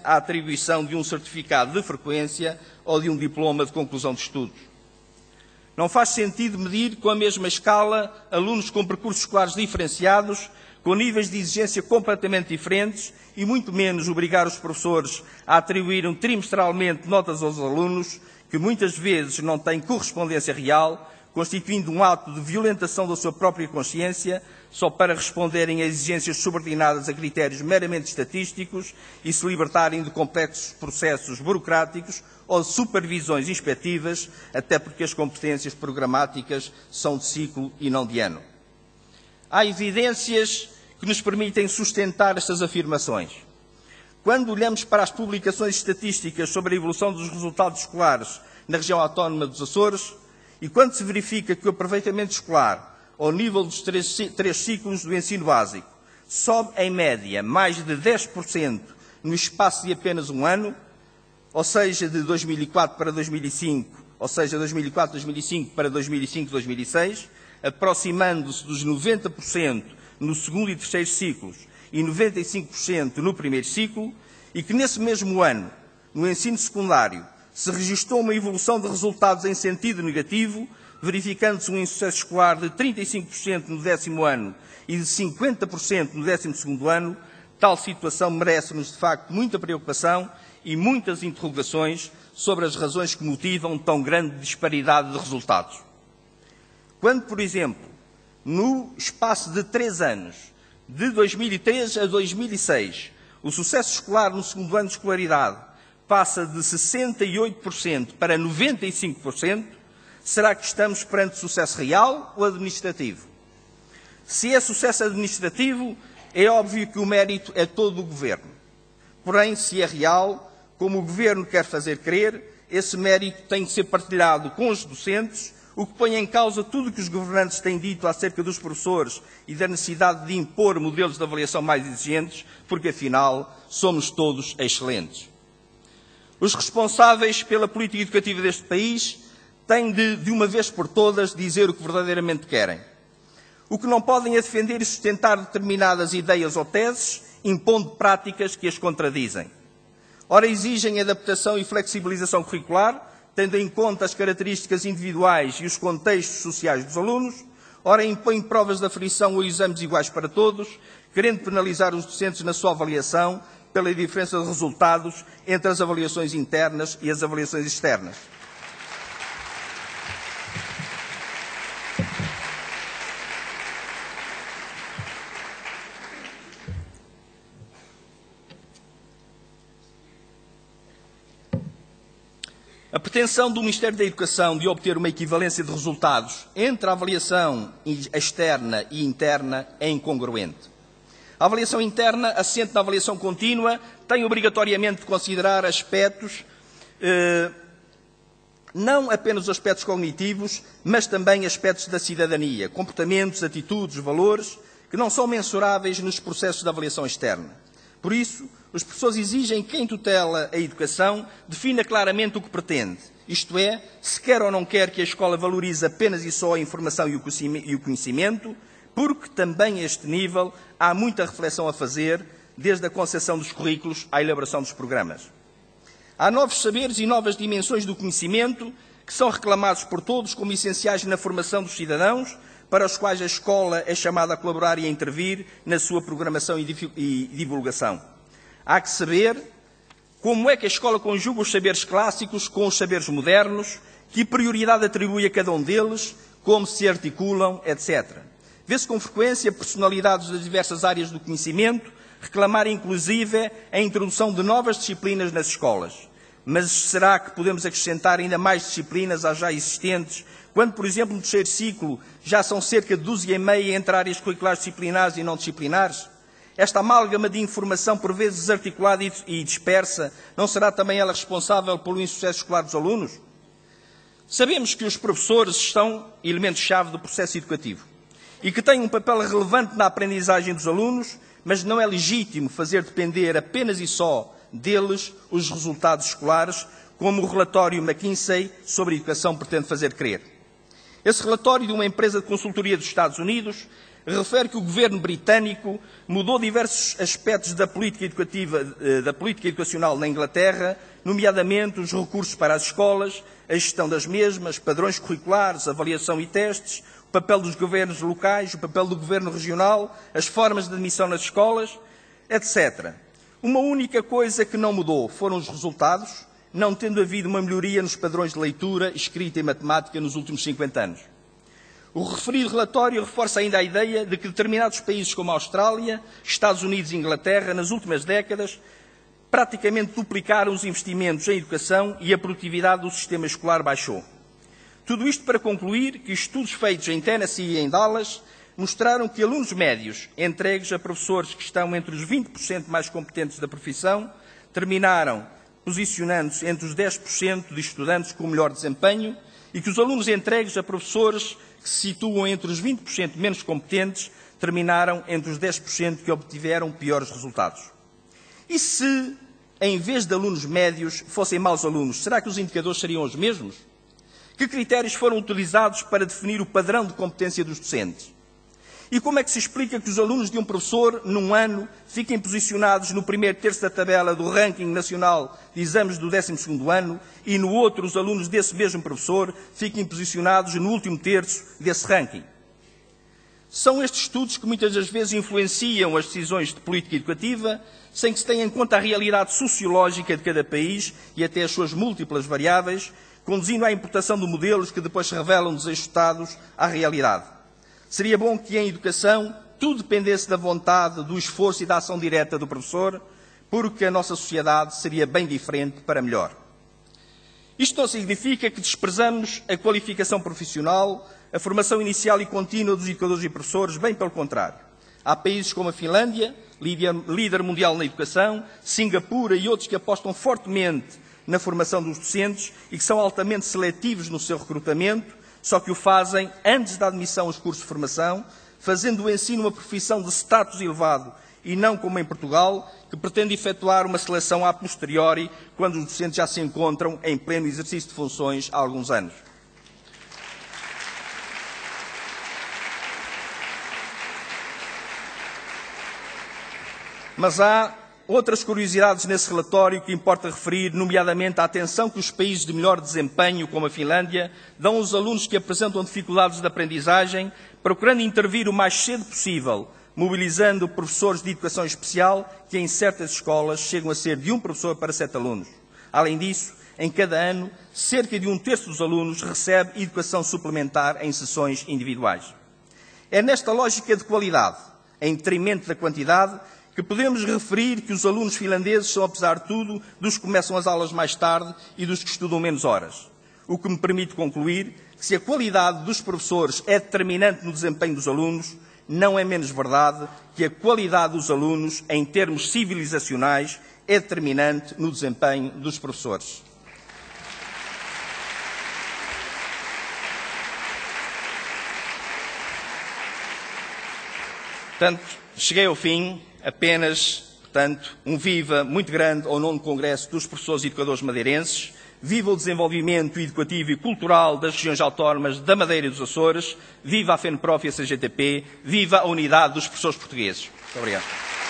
a atribuição de um certificado de frequência ou de um diploma de conclusão de estudos. Não faz sentido medir com a mesma escala alunos com percursos escolares diferenciados, com níveis de exigência completamente diferentes e muito menos obrigar os professores a atribuírem trimestralmente notas aos alunos que muitas vezes não têm correspondência real, constituindo um ato de violentação da sua própria consciência, só para responderem a exigências subordinadas a critérios meramente estatísticos e se libertarem de complexos processos burocráticos ou de supervisões inspectivas, até porque as competências programáticas são de ciclo e não de ano. Há evidências que nos permitem sustentar estas afirmações. Quando olhamos para as publicações estatísticas sobre a evolução dos resultados escolares na região autónoma dos Açores, e quando se verifica que o aproveitamento escolar, ao nível dos três ciclos do ensino básico, sobe em média mais de 10% no espaço de apenas um ano, ou seja, de 2004 para 2005, ou seja, 2004-2005 para 2005-2006, aproximando-se dos 90% no segundo e terceiro ciclos e 95% no primeiro ciclo, e que nesse mesmo ano, no ensino secundário, se registrou uma evolução de resultados em sentido negativo, verificando-se um insucesso escolar de 35% no 10º ano e de 50% no 12º ano, tal situação merece-nos, de facto, muita preocupação e muitas interrogações sobre as razões que motivam tão grande disparidade de resultados. Quando, por exemplo, no espaço de 3 anos, de 2003 a 2006, o sucesso escolar no segundo ano de escolaridade passa de 68% para 95%, será que estamos perante sucesso real ou administrativo? Se é sucesso administrativo, é óbvio que o mérito é todo do Governo. Porém, se é real, como o Governo quer fazer crer, esse mérito tem de ser partilhado com os docentes, o que põe em causa tudo o que os governantes têm dito acerca dos professores e da necessidade de impor modelos de avaliação mais exigentes, porque, afinal, somos todos excelentes. Os responsáveis pela política educativa deste país têm de uma vez por todas, dizer o que verdadeiramente querem. O que não podem é defender e sustentar determinadas ideias ou teses, impondo práticas que as contradizem. Ora, exigem adaptação e flexibilização curricular, tendo em conta as características individuais e os contextos sociais dos alunos. Ora, impõem provas de aferição ou exames iguais para todos, querendo penalizar os docentes na sua avaliação pela diferença de resultados entre as avaliações internas e as avaliações externas. A pretensão do Ministério da Educação de obter uma equivalência de resultados entre a avaliação externa e interna é incongruente. A avaliação interna, assente na avaliação contínua, tem obrigatoriamente de considerar aspectos, não apenas os aspectos cognitivos, mas também aspectos da cidadania, comportamentos, atitudes, valores, que não são mensuráveis nos processos de avaliação externa. Por isso, os professores exigem que quem tutela a educação defina claramente o que pretende, isto é, se quer ou não quer que a escola valorize apenas e só a informação e o conhecimento, porque também a este nível há muita reflexão a fazer, desde a concepção dos currículos à elaboração dos programas. Há novos saberes e novas dimensões do conhecimento que são reclamados por todos como essenciais na formação dos cidadãos, para os quais a escola é chamada a colaborar e a intervir na sua programação e divulgação. Há que saber como é que a escola conjuga os saberes clássicos com os saberes modernos, que prioridade atribui a cada um deles, como se articulam, etc. Vê-se com frequência personalidades das diversas áreas do conhecimento reclamar inclusive a introdução de novas disciplinas nas escolas. Mas será que podemos acrescentar ainda mais disciplinas às já existentes, quando, por exemplo, no terceiro ciclo já são cerca de 12,5 entre áreas curriculares disciplinares e não disciplinares? Esta amálgama de informação, por vezes desarticulada e dispersa, não será também ela responsável pelo insucesso escolar dos alunos? Sabemos que os professores são elementos-chave do processo educativo e que têm um papel relevante na aprendizagem dos alunos, mas não é legítimo fazer depender apenas e só deles os resultados escolares, como o relatório McKinsey sobre a educação pretende fazer crer. Esse relatório de uma empresa de consultoria dos Estados Unidos refere que o governo britânico mudou diversos aspectos da política educacional na Inglaterra, nomeadamente os recursos para as escolas, a gestão das mesmas, padrões curriculares, avaliação e testes, o papel dos governos locais, o papel do governo regional, as formas de admissão nas escolas, etc. Uma única coisa que não mudou foram os resultados, não tendo havido uma melhoria nos padrões de leitura, escrita e matemática nos últimos 50 anos. O referido relatório reforça ainda a ideia de que determinados países como a Austrália, Estados Unidos e Inglaterra, nas últimas décadas, praticamente duplicaram os investimentos em educação e a produtividade do sistema escolar baixou. Tudo isto para concluir que estudos feitos em Tennessee e em Dallas mostraram que alunos médios, entregues a professores que estão entre os 20% mais competentes da profissão, terminaram posicionando-se entre os 10% de estudantes com o melhor desempenho e que os alunos entregues a professores que se situam entre os 20% menos competentes terminaram entre os 10% que obtiveram piores resultados. E se, em vez de alunos médios, fossem maus alunos, será que os indicadores seriam os mesmos? Que critérios foram utilizados para definir o padrão de competência dos docentes? E como é que se explica que os alunos de um professor, num ano, fiquem posicionados no primeiro terço da tabela do ranking nacional de exames do 12º ano e no outro os alunos desse mesmo professor fiquem posicionados no último terço desse ranking? São estes estudos que muitas das vezes influenciam as decisões de política educativa sem que se tenha em conta a realidade sociológica de cada país e até as suas múltiplas variáveis, conduzindo à importação de modelos que depois se revelam desajustados à realidade. Seria bom que em educação tudo dependesse da vontade, do esforço e da ação direta do professor, porque a nossa sociedade seria bem diferente para melhor. Isto não significa que desprezamos a qualificação profissional, a formação inicial e contínua dos educadores e professores, bem pelo contrário. Há países como a Finlândia, líder mundial na educação, Singapura e outros que apostam fortemente na formação dos docentes e que são altamente seletivos no seu recrutamento, só que o fazem antes da admissão aos cursos de formação, fazendo o ensino uma profissão de status elevado e não como em Portugal, que pretende efetuar uma seleção a posteriori, quando os docentes já se encontram em pleno exercício de funções há alguns anos. Mas há outras curiosidades nesse relatório que importa referir, nomeadamente a atenção que os países de melhor desempenho, como a Finlândia, dão aos alunos que apresentam dificuldades de aprendizagem, procurando intervir o mais cedo possível, mobilizando professores de educação especial, que em certas escolas chegam a ser de um professor para 7 alunos. Além disso, em cada ano, cerca de 1/3 dos alunos recebe educação suplementar em sessões individuais. É nesta lógica de qualidade, em detrimento da quantidade, que podemos referir que os alunos finlandeses são, apesar de tudo, dos que começam as aulas mais tarde e dos que estudam menos horas. O que me permite concluir que se a qualidade dos professores é determinante no desempenho dos alunos, não é menos verdade que a qualidade dos alunos, em termos civilizacionais, é determinante no desempenho dos professores. Portanto, cheguei ao fim. Apenas, portanto, um viva muito grande ao 9º Congresso dos Professores e Educadores Madeirenses, viva o desenvolvimento educativo e cultural das regiões autónomas da Madeira e dos Açores, viva a FENPROF e a CGTP, viva a unidade dos professores portugueses. Muito obrigado.